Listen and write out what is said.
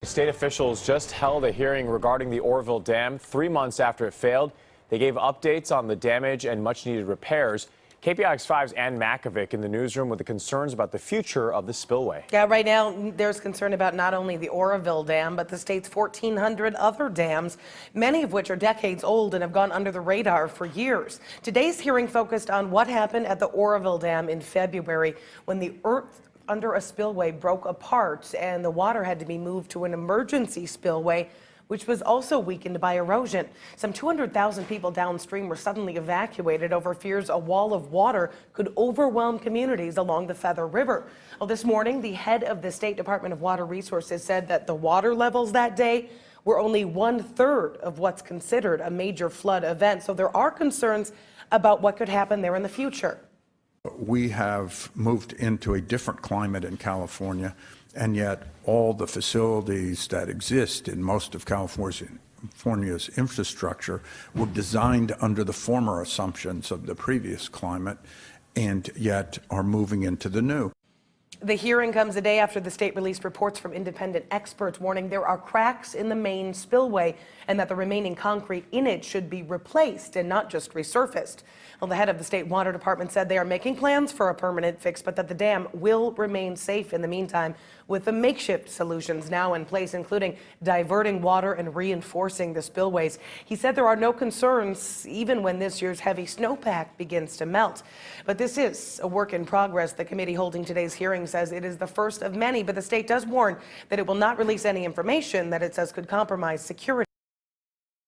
State officials just held a hearing regarding the Oroville Dam 3 months after it failed. They gave updates on the damage and much-needed repairs. KPIX5's Ann Makovic in the newsroom with the concerns about the future of the spillway. Yeah, right now there's concern about not only the Oroville Dam, but the state's 1,400 other dams, many of which are decades old and have gone under the radar for years. Today's hearing focused on what happened at the Oroville Dam in February when the earth under a spillway broke apart and the water had to be moved to an emergency spillway, which was also weakened by erosion. Some 200,000 people downstream were suddenly evacuated over fears a wall of water could overwhelm communities along the Feather River. Well, this morning, the head of the State Department of Water Resources said that the water levels that day were only 1/3 of what's considered a major flood event. So there are concerns about what could happen there in the future. We have moved into a different climate in California, and yet all the facilities that exist in most of California's infrastructure were designed under the former assumptions of the previous climate, and yet are moving into the new. The hearing comes a day after the state released reports from independent experts warning there are cracks in the main spillway and that the remaining concrete in it should be replaced and not just resurfaced. Well, the head of the state water department said they are making plans for a permanent fix, but that the dam will remain safe in the meantime with the makeshift solutions now in place, including diverting water and reinforcing the spillways. He said there are no concerns even when this year's heavy snowpack begins to melt. But this is a work in progress. The committee holding today's hearing says it is the first of many, but the state does warn that it will not release any information that it says could compromise security.